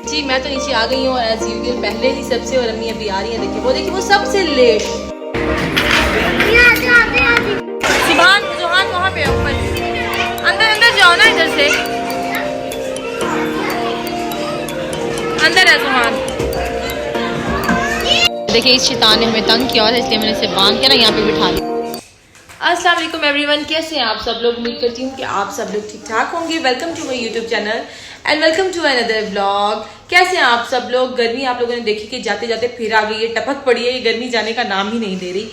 जी मैं तो नीचे आ गई हूँ एज यूजुअल पहले ही सबसे, और अम्मी अभी आ रही है। देखिए वो सबसे लेट। सुभान जोहान वहाँ पे ऊपर, अंदर जाओ ना, इधर से अंदर है सुभान। देखिए इस शैतान ने हमें तंग किया और इसलिए मैंने इसे बांध के ना यहाँ पे बिठा लिया। अस्सलाम वालेकुम एवरीवन, कैसे हैं आप सब लोग? उम्मीद करती हूँ कि आप सब लोग ठीक ठाक होंगे। Welcome to my YouTube channel and welcome to another vlog. कैसे हैं आप सब लोग? गर्मी आप लोगों ने देखी कि जाते जाते फिर आ गई है, टपक पड़ी है। ये गर्मी जाने का नाम ही नहीं दे रही।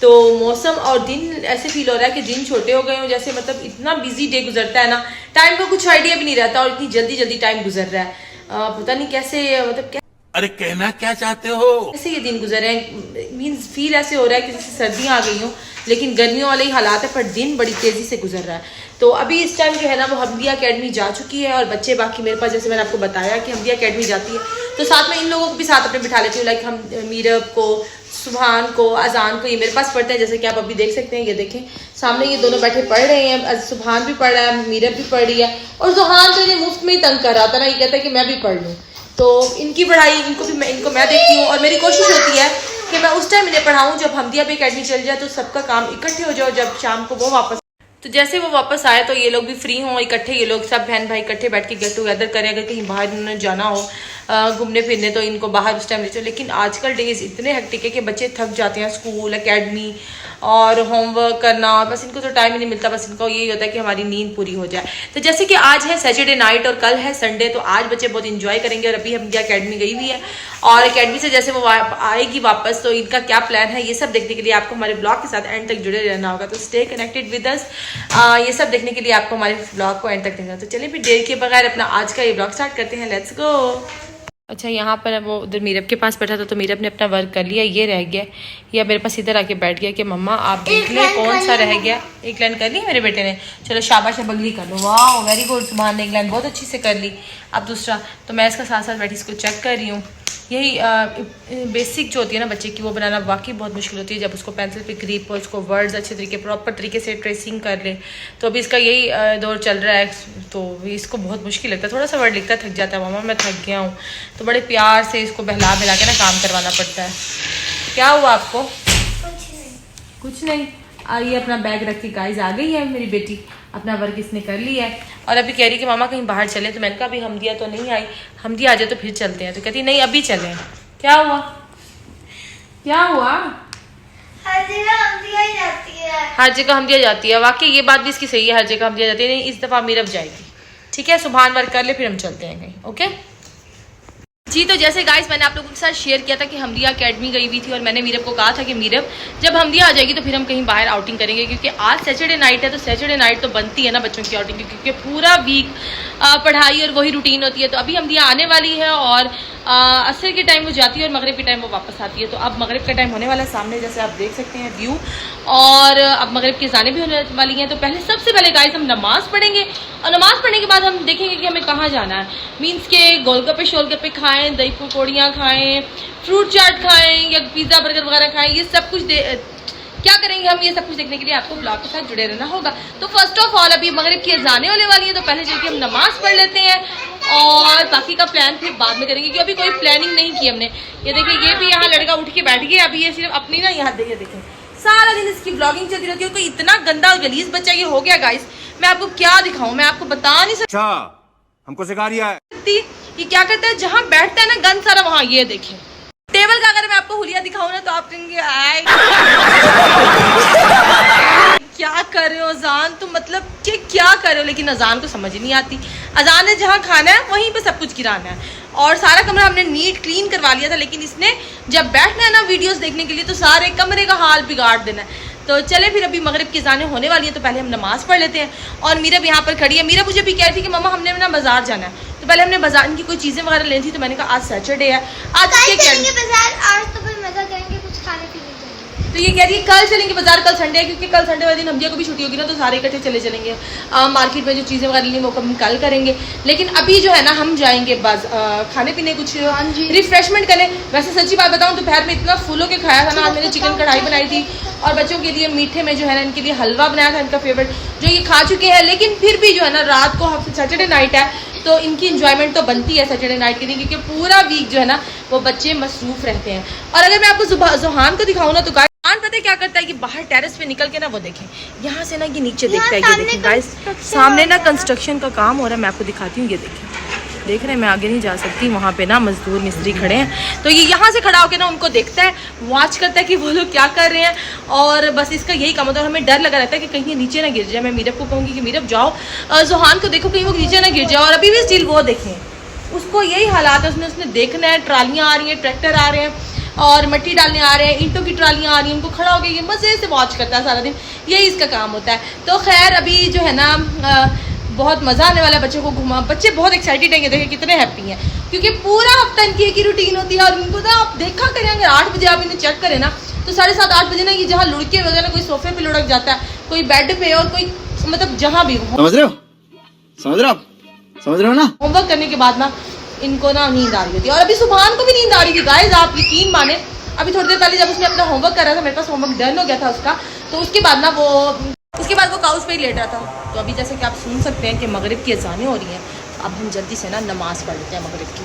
तो मौसम और दिन ऐसे फील हो रहा है कि दिन छोटे हो गए हो, जैसे मतलब इतना बिजी डे गुजरता है ना, टाइम का कुछ आइडिया भी नहीं रहता और इतनी जल्दी जल्दी टाइम गुजर रहा है। पता नहीं कैसे, मतलब अरे कहना क्या चाहते हो? ऐसे ये दिन गुजर रहे हैं। मीन्स फील ऐसे हो रहा है कि जैसे सर्दियाँ आ गई हों, लेकिन गर्मियों वाले ही हालात है, पर दिन बड़ी तेजी से गुजर रहा है। तो अभी इस टाइम जो है ना वो हमदिया अकेडमी जा चुकी है और बच्चे बाकी मेरे पास, जैसे मैंने आपको बताया कि हमदिया अकेडमी जाती है, तो साथ में इन लोगों को भी साथ अपने बिठा लेती हूँ। लाइक हम मीरब को, सुभान को, अजान को, ये मेरे पास पढ़ते हैं। जैसे कि आप अभी देख सकते हैं, ये देखें सामने ये दोनों बैठे पढ़ रहे हैं। सुभान भी पढ़ रहा है, मीरब भी पढ़ रही है, और जुहान तो ये मुफ्त में ही तंग कर रहा था ना, ये कहता है कि मैं भी पढ़ लूँ। तो इनकी पढ़ाई इनको मैं देखती हूँ, और मेरी कोशिश होती है कि मैं उस टाइम इन्हें पढ़ाऊँ जब हमदिया पे अकेडमी चल जाए, तो सबका काम इकट्ठे हो जाओ जब शाम को वो वापस। तो जैसे वो वापस आए तो ये लोग भी फ्री हों, इकट्ठे ये लोग सब बहन भाई इकट्ठे बैठ के गेट टुगेदर करें। अगर कहीं बाहर इन्होंने जाना हो घूमने फिरने, तो इनको बाहर उस टाइम ले चलो। लेकिन आजकल डेज इतने हेक्टिक है कि बच्चे थक जाते हैं, स्कूल एकेडमी और होमवर्क करना, बस इनको तो टाइम ही नहीं मिलता। बस इनको यही होता है कि हमारी नींद पूरी हो जाए। तो जैसे कि आज है सैटरडे नाइट और कल है संडे, तो आज बच्चे बहुत इंजॉय करेंगे। और अभी हमदिया अकेडमी गई हुई है, और अकेडमी से जैसे वो आएगी वापस, तो इनका क्या प्लान है ये सब देखने के लिए आपको हमारे ब्लॉग के साथ एंड तक जुड़े रहना होगा। तो स्टे कनेक्टेड विद अस। ये सब देखने के लिए आपको हमारे ब्लॉग को एंड तक देखना। तो चलिए फिर देर के बगैर अपना आज का ये ब्लॉग स्टार्ट करते हैं। Let's go. अच्छा, यहाँ पर वो उधर मीरब के पास बैठा था, तो मीरब ने अपना वर्क कर लिया, ये रह गया। या मेरे पास इधर आके बैठ गया कि मम्मा आप देख ले कौन सा रह गया। एक लाइन कर ली मेरे बेटे ने, चलो शाबाश बगली कर लो, वाह वेरी गुड। सुभान ने एक लाइन बहुत अच्छी से कर ली। अब दूसरा, तो मैं इसका साथ साथ बैठी इसको चेक कर रही हूँ। यही बेसिक जो होती है ना बच्चे की, वो बनाना वाकई बहुत मुश्किल होती है। जब उसको पेंसिल पे ग्रिप और उसको वर्ड्स अच्छे तरीके प्रॉपर तरीके से ट्रेसिंग कर ले, तो अभी इसका यही दौर चल रहा है। तो इसको बहुत मुश्किल लगता है, थोड़ा सा वर्ड लिखता थक जाता है, मामा मैं थक गया हूँ। तो बड़े प्यार से इसको बहला बहला के ना काम करवाना पड़ता है। क्या हुआ आपको? कुछ नहीं। ये अपना बैग रख के गाइस आ गई है मेरी बेटी, अपना वर्क इसने कर लिया है। और अभी कह रही कि मामा कहीं बाहर चले, तो मैंने कहा अभी हमदिया तो नहीं आई, हमदिया आ जाए तो फिर चलते हैं। तो कहती नहीं अभी चलें। क्या हुआ? क्या हुआ? हर जगह हमदिया जाती है। हर जगह हमदिया जाती है, वाकई ये बात भी इसकी सही है, हर जगह हमदिया जाती है। नहीं, इस दफ़ा मीरब जाएगी, ठीक है? सुभान वर्क कर ले, फिर हम चलते हैं कहीं। ओके जी। तो जैसे गाइस मैंने आप लोगों के साथ शेयर किया था कि हमदिया अकेडमी गई हुई थी, और मैंने मीरब को कहा था कि मीरब जब हमदिया आ जाएगी तो फिर हम कहीं बाहर आउटिंग करेंगे, क्योंकि आज सैटरडे नाइट है। तो सैटरडे नाइट तो बनती है ना बच्चों की आउटिंग, क्योंकि पूरा वीक पढ़ाई और वही रूटीन होती है। तो अभी हमदिया आने वाली है, और असर के टाइम वो जाती है और मगरिब के टाइम वो वापस आती है। तो अब मगरिब का टाइम होने वाला है, सामने जैसे आप देख सकते हैं व्यू, और अब मगरिब की अज़ानें भी होने वाली हैं। तो सबसे पहले गाइस हम नमाज़ पढ़ेंगे, और नमाज़ पढ़ने के बाद हम देखेंगे कि हमें कहाँ जाना है। मीन्स के गोलगप्पे शोलगप्पे खाएं, दही पकौड़ियाँ खाएं, फ्रूट चाट खाएं, या पिज़्ज़ा बर्गर वगैरह खाएं। ये सब कुछ क्या करेंगे हम, ये सब कुछ देखने के लिए आपको ब्लॉग के साथ जुड़े रहना होगा। तो फर्स्ट ऑफ ऑल अभी मगरिब की अज़ानें होने वाली है, तो पहले चल के हम नमाज़ पढ़ लेते हैं, और बाकी का प्लान फिर बाद में करेंगे, क्योंकि अभी कोई प्लानिंग नहीं की हमने। ये देखिए ये भी यहाँ लड़का उठ के बैठ गया। अभी ये सिर्फ अपनी ना यहाँ देखें सारा दिन इसकी ब्लॉगिंग चलती रहती है। कोई इतना गंदा और गलीज बच्चा ये हो गया गाइस, मैं आपको क्या दिखाऊं, मैं आपको बता नहीं सकती। हमको सिखा रिया है ये क्या करता है, जहाँ बैठता है ना गंद सारा वहाँ। ये देखें टेबल का, अगर मैं आपको हुलिया दिखाऊं ना तो आप कहेंगे आए क्या कर रहे हो अजान, तो मतलब कि क्या कर रहे हो। लेकिन अजान को समझ ही नहीं आती। अजान ने जहाँ खाना है वहीं पे सब कुछ गिराना है, और सारा कमरा हमने नीट क्लीन करवा लिया था, लेकिन इसने जब बैठना है ना वीडियोस देखने के लिए, तो सारे कमरे का हाल बिगाड़ देना है। तो चले फिर अभी मगरिब की अज़ानें होने वाली है, तो पहले हम नमाज़ पढ़ लेते हैं। और मीरब यहाँ पर खड़ी है। मीरब मुझे भी कह रही थी कि मम्मा हमने ना बाजार जाना है, तो पहले हमने बाजार इनकी कोई चीज़ें वगैरह लेनी थी। तो मैंने कहा आज सैटरडे है, आज बाजार, आज तो फिर मजा करेंगे, कुछ खाने पीने जाएंगे। तो ये कह रही है कल चलेंगे बाजार, कल संडे है, क्योंकि कल संडे वाले दिन हमदिया को भी छुट्टी होगी ना, तो सारे इकट्ठे चले चलेंगे मार्केट में। जो चीज़ें वगैरह लेनी वो हम कल करेंगे, लेकिन अभी जो है ना हम जाएंगे खाने पीने, कुछ रिफ्रेशमेंट करें। वैसे सच्ची बात बताऊँ, दोपहर में इतना फूलों के खाया था ना। आज मैंने चिकन कढ़ाई बनाई थी, और बच्चों के लिए मीठे में जो है ना इनके लिए हलवा बनाया था, इनका फेवरेट, जो ये खा चुके हैं। लेकिन फिर भी जो है ना रात को सैटरडे नाइट है, तो इनकी इंजॉयमेंट तो बनती है सैटरडे नाइट के दिन, क्योंकि पूरा वीक जो है ना वो बच्चे मसरूफ रहते हैं। और अगर मैं आपको जोहान को दिखाऊँ ना तो गाइस पता है क्या करता है कि बाहर टेरेस पे निकल के ना वो देखें यहाँ से ना ये नीचे देखता है, ये देखें गाइस सामने ना कंस्ट्रक्शन का काम हो रहा है। मैं आपको दिखाती हूँ, ये देखें, देख रहे हैं, मैं आगे नहीं जा सकती, वहाँ पे ना मजदूर मिस्त्री खड़े हैं, तो ये यहाँ से खड़ा होकर ना उनको देखता है, वॉच करता है कि वो लोग क्या कर रहे हैं, और बस इसका यही काम होता है। हमें डर लगा रहता है कि कहीं ये नीचे ना गिर जाए। मैं मीरब को कहूँगी कि मीरब जाओ जोहान को देखो कहीं वो नीचे ना गिर जाए। और अभी भी स्टिल वो देखें, उसको यही हालात है, उसने देखना है, ट्रालियाँ आ रही हैं, ट्रैक्टर आ रहे हैं और मिट्टी डालने आ रहे हैं, ईंटों की ट्रालियाँ आ रही हैं, उनको खड़ा होकर ये मज़े से वॉच करता है सारा दिन, यही इसका काम होता है। तो खैर अभी जो है ना बहुत मज़ा आने वाला है, बच्चों को घुमा, बच्चे बहुत एक्साइटेड हैं, ये देखें कितने हैप्पी हैं, क्योंकि पूरा हफ्ता इनकी एक ही रूटीन होती है। और इनको ना आप देखा करें, अगर 8 बजे आप इन्हें चेक करें ना तो 7:30-8 बजे ना ये जहाँ लुढ़के वगैरह, कोई सोफे पे लुढ़क जाता है, कोई बेड पे, और कोई मतलब जहाँ भी हो। समझ रहे हो ना। होमवर्क करने के बाद ना इनको ना नींद आ रही होती है, और अभी सुभान को भी नींद आ रही थी गाइस, आप यकीन माने। अभी थोड़ी देर पहले जब उसने अपना होमवर्क कर रहा था, मेरे पास होमवर्क डन हो गया था उसका, तो उसके बाद ना वो काउच पे ही लेट रहा था। तो अभी जैसे कि आप सुन सकते हैं कि मगरिब की अज़ानें हो रही हैं, तो अब हम जल्दी से ना नमाज़ पढ़ लेते हैं मगरिब की।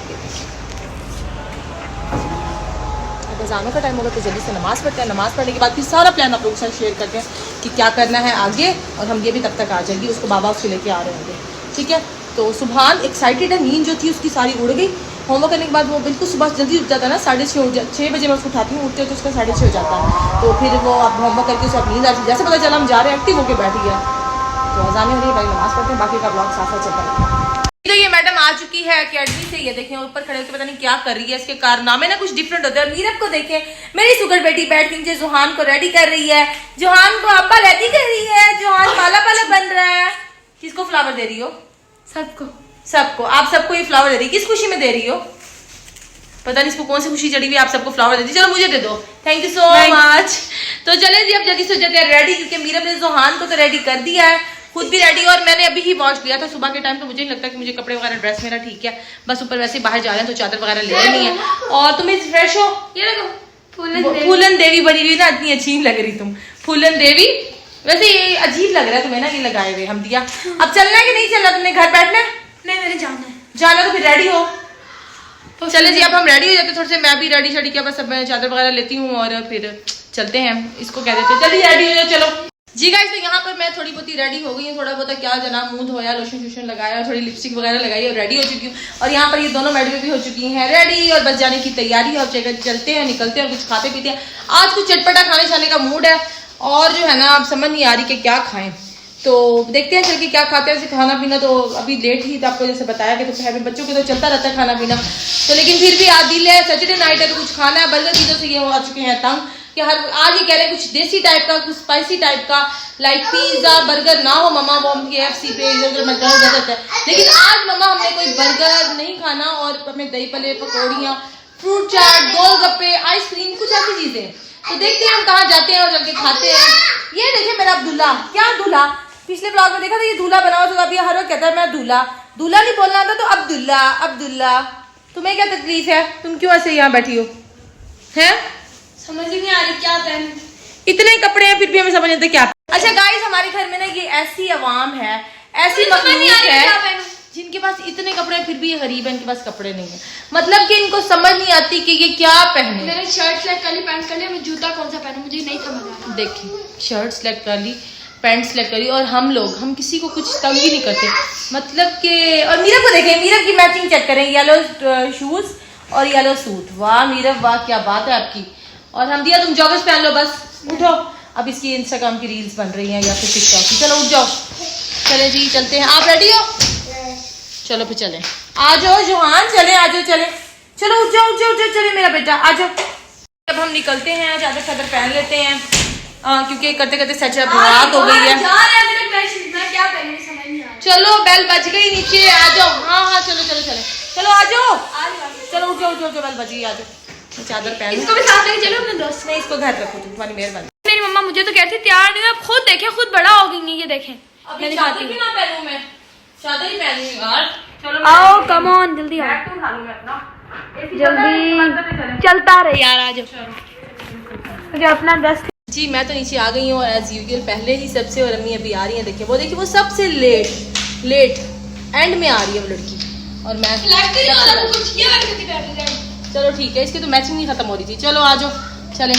अब अज़ानों का टाइम होगा तो जल्दी से नमाज़ पढ़ते हैं। नमाज़ पढ़ने के बाद फिर सारा प्लान आप लोगों के साथ शेयर करते हैं कि क्या करना है आगे, और हम ये भी तब तक आ जाएंगी, उसको बाबा उसको लेके आ रहे होंगे, ठीक है। तो सुभान एक्साइटेड है, नींद जो थी उसकी सारी उड़ गई। होमवर्क करने के बाद वो बिल्कुल सुबह जल्दी उठ जाता है ना, 6:30 बजे मैं उसको उठाती हूँ, उठते तो उसका 6:30 हो जाता है। तो फिर वो अब होमवर्क करके उसे नींद आती है, जैसे पता चला हम जा रहे हैं एक्टिव होकर बैठ गया। तो अज़ानें हो रही है, भाई नमाज़ पढ़ते हैं, बाकी का ब्लॉग साथ साथ चलता है। तो ये मैडम आ चुकी है अकेडमी से, ये देखें ऊपर खड़े होकर पता नहीं क्या कर रही है, इसके कारनामे ना कुछ डिफरेंट होते हैं। और मीरब को देखें, मेरी सुगर बेटी बैठ के जोहान को रेडी कर रही है, जोहान को अब्बा रेडी कर रही है, जोहान पाला पाला बन रहा है। किसको फ्लावर दे रही हो? सबको आप सबको ये फ्लावर दे रही, किस खुशी में दे रही हो? पता नहीं इसको कौन सी खुशी चढ़ी हुई, आप सबको फ्लावर दे दी। चलो मुझे दे दो, थैंक यू सो मच। तो चले जी अब जल्दी से हो जाते हैं रेडी, क्योंकि मीरब ने जोहान को तो रेडी कर दिया है, खुद भी रेडी। और मैंने अभी ही वॉश लिया था सुबह के टाइम, तो मुझे नहीं लगता कि मुझे कपड़े वगैरह ड्रेस मेरा ठीक है, बस ऊपर वैसे बाहर जा रहे हैं तो चादर वगैरह ले लेनी है। और तुम्हें फ्रेश हो, ये देखो फूलन देवी बनी हुई ना, इतनी अच्छी लग रही तुम, फूलन देवी। वैसे ये अजीब लग रहा है तुम्हें ना ये लगाए हुए हम दिया। अब चलना है कि नहीं चलना, तुमने घर बैठना है? नहीं, मैंने जाना है तो फिर रेडी हो। तो चले जी अब हम रेडी हो जाते हैं, थोड़े से मैं भी रेडी शेडी किया, बस अब मैं चादर वगैरह लेती हूँ और फिर चलते हैं। इसको कह देते हैं जल्दी रेडी हो जाओ, चलो जी गाइस। तो यहाँ पर मैं थोड़ी बहुत रेडी हो गई हूँ, थोड़ा बहुत क्या जना मुंह धोया, लोशन शोशन लगाया, थोड़ी लिपस्टिक वगैरह लगाई और रेडी हो चुकी हूँ। और यहाँ पर ये दोनों मैडम भी हो चुकी हैं रेडी, और बस जाने की तैयारी है। और चलते हैं, निकलते हैं, कुछ खाते पीते हैं। आज कुछ चटपटा खाने खाने का मूड है, और जो है ना आप समझ नहीं आ रही कि क्या खाएं, तो देखते हैं चल के क्या खाते हैं। खाना पीना तो अभी लेट ही था, आपको जैसे बताया कि दोपहर में बच्चों के तो चलता रहता है खाना पीना, तो लेकिन फिर भी आज दिल है, सैटरडे नाइट है तो कुछ खाना है। बर्गर चीज़ों से ये हो आ चुके हैं तंग कि हर आज ये कह रहे हैं कुछ देसी टाइप का, कुछ स्पाइसी टाइप का, लाइक पिज्जा बर्गर ना हो मम्मा, वो हम KFC पे इधर मैकडॉनल्ड्स जाते हैं, लेकिन आज मम्मा हमने कोई बर्गर नहीं खाना, और हमें दही पले, पकौड़ियाँ, फ्रूट चाट, गोलगप्पे, आइसक्रीम, कुछ ऐसी चीजें। तो देखते हैं हम कहाँ जाते हैं और चल के खाते हैं। ये देखिए मेरा अब्दुल्ला, क्या दूल्हा, पिछले ब्लॉग में देखा था ये दूल्हा बना हुआ, तो अभी हर वक्त कहता है मैं दूल्हा, दूल्हा नहीं बोलना आता तो अब्दुल्ला अब्दुल्ला। तुम्हें क्या तकलीफ है, तुम क्यों ऐसे यहाँ बैठी हो? हैं समझ ही नहीं आ रही क्या पहन, इतने कपड़े हैं फिर भी हमें समझ नहीं आता क्या। अच्छा गाइस, हमारे घर में ना ये ऐसी आवाम है, ऐसी मखलूक है जिनके पास इतने कपड़े हैं, फिर भी ये गरीब है, इनके पास कपड़े नहीं है। मतलब कि इनको समझ नहीं आती कि ये क्या पहने। मैंने शर्ट सेलेक्ट कर ली, पैंट कर लिया, मैं जूता कौन सा पहनूं, मुझे नहीं समझ आ रहा। देखिए शर्ट सेलेक्ट कर ली, पैंट सेलेक्ट करी, और हम किसी को कुछ तंग ही नहीं करते, मतलब कि। और मीरब को देखें, मीरब की मैचिंग चेक करें, येलो शूज और येलो सूट। वाह मीरब वाह, क्या बात है आपकी। और हम दिया तुम जॉगर्स पहन लो, बस उठो। अब इसकी इंस्टाग्राम की रील्स बन रही हैं या फिर टिकटॉक की, चलो उठ जाओ। चले जी चलते हैं, आप रेडी हो? चलो फिर चले, आ जाओ जोहान, चले आ जाओ, चले चलो उठ जाओ उठ जाओ उठ जाओ, चले मेरा बेटा आ जाओ। अब हम निकलते हैं, चादर चादर पहन लेते हैं, क्योंकि करते करते सच रात हो गई है। मैं क्या पहनूं समझ नहीं आ रहा। चलो बेल बज गई, नीचे आ जाओ। हाँ चलो चलो चले, चलो आ जाओ, चलो उठ जाओ उठ जाओ, बेल बजी, आ जाओ। चादर पहन, इसको भी साथ लेके चलो अपने दोस्त। नहीं इसको घर रखो तुम, तुम्हारी मेहरबानी। मेरी मम्मा मुझे तो कहती तैयार नहीं, आप खुद देखें, खुद बड़ा हो गई है, ये देखें। अभी चादर भी ना पहनूं मैं, चादर ही पहनूं यार। चलो आओ कम ऑन, जल्दी आओ, बैग तो उठा लूं मैं अपना, जल्दी चलता रहे यार, आ जाओ मुझे अपना ड्रेस। जी मैं तो नीचे आ गई हूँ एज यूजुअल, पहले ही सबसे, और अम्मी अभी आ रही हैं। देखिए वो, देखिए वो सबसे लेट एंड में आ रही है वो लड़की और मैं चलो ठीक है, इसकी तो मैचिंग नहीं खत्म हो रही थी। चलो आ जाओ चले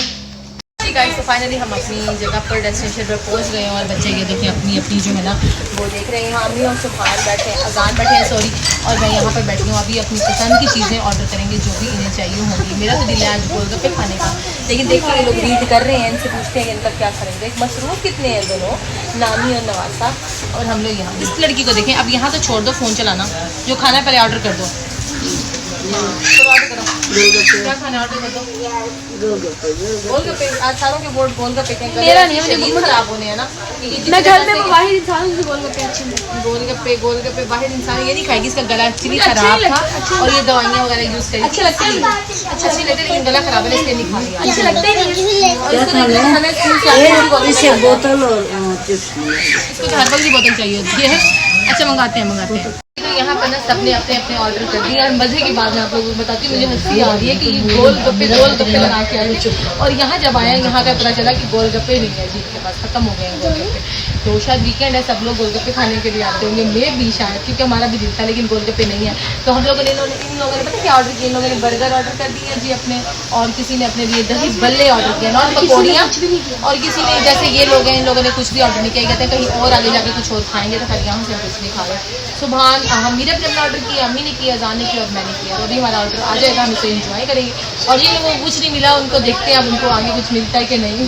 गाइस। तो फाइनली हम अपनी जगह पर डेस्टिनेशन पर पहुंच गए हैं और बच्चे ये देखें अपनी अपनी जो है ना वो देख रहे हैं। अम्मी और सुभान बैठे हैं, अजान बैठे हैं सॉरी, और मैं यहाँ पर बैठी हूँ। अभी अपनी पसंद की चीज़ें ऑर्डर करेंगे जो भी इन्हें चाहिए होंगी। मेरा तो दिल है आज गोलगप्पे खाने का, लेकिन देखिए ये लोग रीड कर रहे हैं, इनसे पूछते हैं इनका क्या करेंगे। मसरूफ कितने हैं दोनों, नानी और नवासा, और हम लोग यहाँ इस लड़की को देखें। अब यहाँ तो छोड़ दो फ़ोन चलाना, जो खाना है पहले ऑर्डर कर दो। ऑर्डर करो, क्या खाना ऑर्डर कर दो। गोलगप्पे आज सारों के बोर्ड गोलगप्पे के मेरा नहीं है, मुझे खराब होने हैं ना। मैं घर में वाहिद इंसान से गोलगप्पे अच्छे हैं। गोलगप्पे वाहिद इंसान ये नहीं खाएगी, इसका गला एक्चुअली खराब था और ये दवाइयाँ वगैरह यूज करी अच्छे लगते हैं, अच्छी लगती है, लेकिन गला खराब है इसलिए नहीं खाएगी। अच्छे लगते हैं और इसको बोतल और इसको हर वक्त की बोतल चाहिए होती है। अच्छा मंगाते हैं तो यहाँ पर ना सबने अपने अपने ऑर्डर कर दिए। और मजे की बात मैं आप लोगों को बताती हूँ, मुझे हंसी आ रही है कि ये गोलगप्पे बना के आए थे और यहाँ जब आया यहाँ का पता चला कि गोलगप्पे नहीं है जी के पास, खत्म हो गए हैं गोलगप्पे। तो शायद वीकेंड है, सब लोग गोलगप्पे खाने के लिए आते होंगे, मैं भी शायद, क्योंकि हमारा भी दिल था, लेकिन गोलगप्पे नहीं है। तो हम लोगों ने इन लोगों ने पता क्या ऑर्डर किया, इन लोगों ने बर्गर ऑर्डर कर दिया जी अपने, और किसी ने अपने लिए दही बल्ले ऑर्डर किया, नॉट पकौड़ियाँ, और किसी ने जैसे ये लोग हैं इन लोगों ने कुछ भी ऑर्डर नहीं किया, कहते हैं कहीं और आगे जाके कुछ और खाएंगे, तो फिर यहाँ से हम कुछ नहीं खा रहे। सुबह हम मीरब ने अपना ऑर्डर किया, अम्मी ने किया, अजान ने किया और मैंने किया। तो अभी हमारा ऑर्डर आ जाएगा, हम इसे एंजॉय करेंगे। और जिन लोगों को कुछ नहीं मिला उनको देखते हैं अब उनको आगे कुछ मिलता है कि नहीं।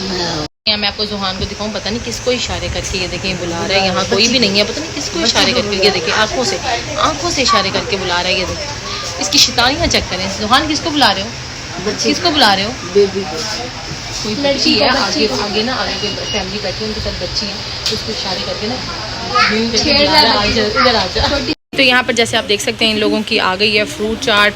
मैं आपको जुहान को दिखाऊं, पता नहीं किसको इशारे करके ये देखें बुला रहा है। यहाँ कोई भी नहीं है, पता नहीं किसको इशारे करके ये देखें, आंखों से इशारे करके बुला रहा है। ये देखें इसकी शैतानियाँ चेक करें। जुहान किसको बुला रहे हो, किसको बुला रहे हो? बेबी कोई लड़की है आगे ना, आगे कोई फैमिली बैठी है उनके साथ बच्ची है, उसको इशारे करके ना इधर आ जा। तो यहाँ पर जैसे आप देख सकते हैं इन लोगों की आ गई है फ्रूट चाट,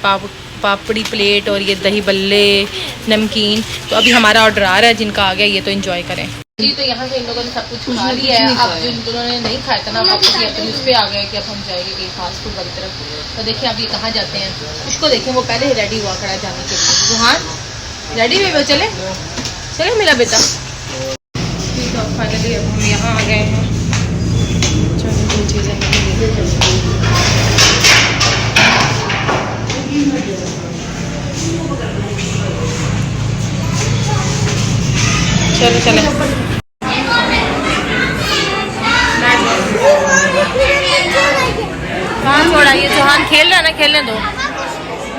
पापड़ी प्लेट और ये दही बल्ले, नमकीन। तो अभी हमारा ऑर्डर आ रहा है, जिनका आ गया ये तो एंजॉय करें जी। तो यहाँ से इन लोगों ने सब कुछ खा लिया है। अब जो इन लोगों ने नहीं खाया था ना, वापस ये तो उस पर आ गए कि अब हम जाएंगे कहीं फास्ट फूड वाली तरफ। तो देखिए अब ये कहाँ जाते हैं, उसको देखें वो पहले ही रेडी हुआ खड़ा जाने के लिए। तो हाँ रेडी हुए, चले मेरा बेटा। तो फाइनली अब हम यहाँ आ गए हैं। चीज़ें चलो चले कहाँ छोड़ा ये जुहान खेल रहा है ना, खेलने दो,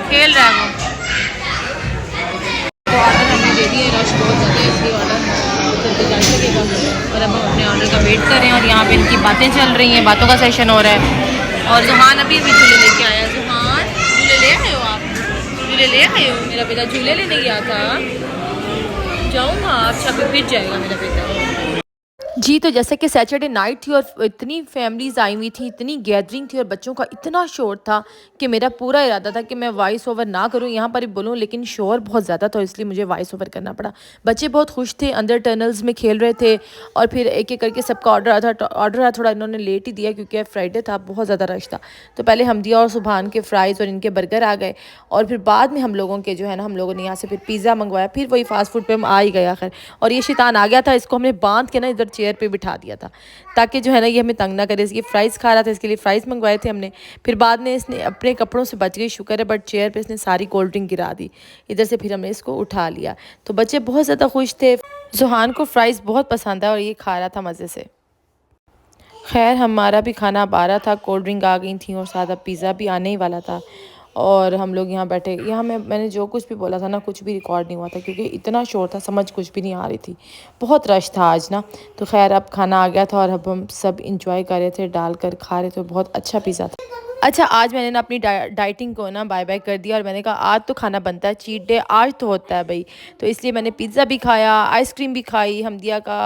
खेल रहा है वो। तो ऑर्डर हमने दे दिए, रश बहुत ज़्यादा है इसलिए ऑर्डर जल्दी जा सकेगा। और अब हम अपने ऑर्डर का वेट कर रहे हैं और यहाँ पे इनकी बातें चल रही हैं, बातों का सेशन हो रहा है। और जुहान अभी झूले लेके आया। जुहान झूले ले आए हो आप, झूले ले आए हो? मेरा बेटा झूले लेने गया था, जाऊँगा अच्छा फिर जाएगा मेरा बेटा जी। तो जैसे कि सैटरडे नाइट थी और इतनी फैमिलीज़ आई हुई थी, इतनी गैदरिंग थी और बच्चों का इतना शोर था कि मेरा पूरा इरादा था कि मैं वॉइस ओवर ना करूं, यहाँ पर ही बोलूं, लेकिन शोर बहुत ज़्यादा था इसलिए मुझे वॉइस ओवर करना पड़ा। बच्चे बहुत खुश थे, अंदर टनल्स में खेल रहे थे और फिर एक एक करके सबका ऑर्डर आया थोड़ा इन्होंने लेट ही दिया क्योंकि फ्राइडे था, बहुत ज़्यादा रश था। तो पहले हमदिया और सुभान के फ्राइज़ और इनके बर्गर आ गए और फिर बाद में हम लोगों के जो है ना, हम लोगों ने यहाँ से फिर पिज़्ज़ा मंगवाया, फिर वही फास्ट फूड पर हम आ ही गया आखिर। और ये शैतान आ गया था, इसको हमने बांध के ना इधर चेयर पर बिठा दिया था ताकि जो है ना ये हमें तंग ना करे। इसकी फ़्राइज़ खा रहा था, इसके लिए फ़्राइज़ मंगवाए थे हमने। फिर बाद में इसने अपने कपड़ों से बच गई, शुक्र है, बट चेयर पे इसने सारी कोल्ड ड्रिंक गिरा दी। इधर से फिर हमने इसको उठा लिया। तो बच्चे बहुत ज़्यादा खुश थे। जुहान को फ़्राइज़ बहुत पसंद है और ये खा रहा था मज़े से। खैर हमारा भी खाना अब आ रहा था, कोल्ड ड्रिंक आ गई थी और साथ अब पिज़्ज़ा भी आने ही वाला था। और हम लोग यहाँ बैठे, यहाँ मैंने जो कुछ भी बोला था ना, कुछ भी रिकॉर्ड नहीं हुआ था क्योंकि इतना शोर था, समझ कुछ भी नहीं आ रही थी, बहुत रश था आज ना। तो खैर अब खाना आ गया था और अब हम सब इंजॉय कर रहे थे, डालकर खा रहे थे, बहुत अच्छा पिज़्ज़ा था। अच्छा आज मैंने ना अपनी डाइटिंग को ना बाय बाय कर दिया और मैंने कहा आज तो खाना बनता है, चीट डे आज तो होता है भाई। तो इसलिए मैंने पिज़्ज़ा भी खाया, आइसक्रीम भी खाई, हमदिया का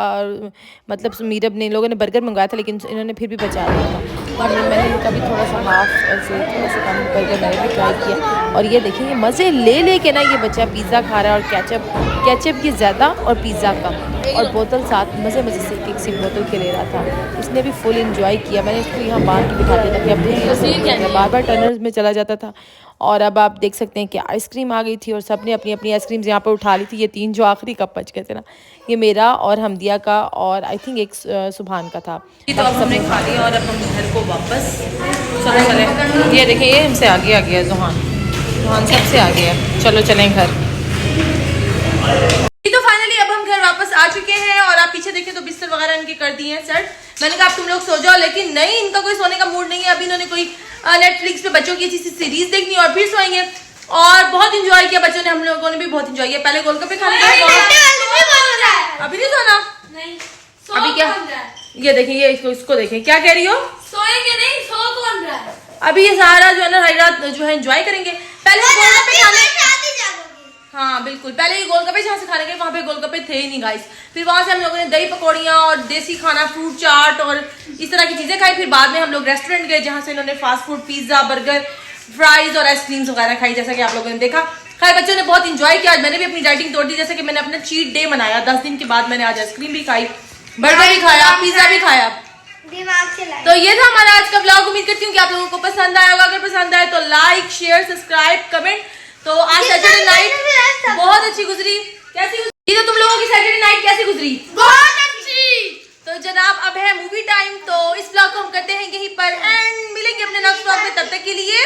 मतलब मीरब ने, इन लोगों ने बर्गर मंगवाया था लेकिन इन्होंने फिर भी बचा दिया था। और मैंने कभी थोड़ा सा हाफ ऐसे थोड़ा सा कम बर्गर मैंने भी ट्राई किया। और ये देखिए ये मज़े ले के ना ये बच्चा पिज़्ज़ा खा रहा है और केचप की ज़्यादा और पिज़्ज़ा कम, और बोतल साथ मज़े से एक सी बोतल के ले रहा था। इसने भी फुल इंजॉय किया। मैंने इसको यहाँ बाहर की बिठा दिया था कि अपने बार बार टनल्स में चला जाता था और अब आप देख सकते हैं कि आइसक्रीम आ गई थी और सबने अपनी अपनी आइसक्रीम्स यहाँ पर उठा ली थी। ये 3 जो आखिरी कप बच गए थे ना, ये मेरा और हमदिया का और आई थिंक एक सुभान का था। तो अब हमने खा लिया और अब हम घर को वापस चले। ये देखें, ये हमसे आगे आ गया जुहान सबसे आगे है। चलो चलें घर। तो फाइनली अब हम घर वापस आ चुके हैं और आप पीछे देखें तो बिस्तर वगैरह इनके कर दिए हैं सेट। मैंने कहा अब तुम लोग सो जाओ, लेकिन नहीं, इनका कोई सोने का मूड नहीं है। अभी इन्होंने कोई नेटफ्लिक्स पे बच्चों की अच्छी सी सीरीज देखनी और फिर सोएंगे। और बहुत इंजॉय किया बच्चों ने, हम लोगों ने भी बहुत इंजॉय किया। पहले गोलगप्पे खाने गए, अभी नहीं सोना, अभी क्या, ये देखें, ये इसको देखें, क्या कह रही हो, सोएंगे नहीं, सो कौन रहा है? अभी ये सारा जो है ना रात जो है एंजॉय करेंगे। पहले गोलगप्पे खाने, हाँ बिल्कुल, पहले ये गोलगप्पे जहाँ से खाने गए वहाँ पे गोलगप्पे थे ही नहीं गाइस। फिर वहाँ से हम लोगों ने दही पकौड़ियाँ और देसी खाना, फ्रूट चाट और इस तरह की चीजें खाई। फिर बाद में हम लोग रेस्टोरेंट गए जहाँ से इन्होंने fast food, pizza, burger, fries और आइसक्रीम्स वगैरह खाई, जैसा कि आप लोगों ने देखा। खैर बच्चों ने बहुत इंजॉय किया। मैंने भी अपनी डाइटिंग तोड़ दी, जैसे कि मैंने अपना चीट डे मनाया। 10 दिन के बाद मैंने आज आइसक्रीम भी खाई, बर्गर भी खाया, पिज्जा भी खाया। तो ये था हमारा आज का व्लॉग। उम्मीद करती हूँ कि आप लोगों को पसंद आया होगा। अगर पसंद आए तो लाइक, शेयर, सब्सक्राइब, कमेंट। तो आज सैटरडे नाइट बहुत अच्छी गुजरी। कैसी गुजरी? तो तुम लोगों की सैटरडे नाइट कैसी गुजरी? बहुत अच्छी। तो जनाब अब है मूवी टाइम। तो इस व्लॉग को हम करते हैं यहीं पर एंड, मिलेंगे अपने नेक्स्ट व्लॉग में। तब तक के लिए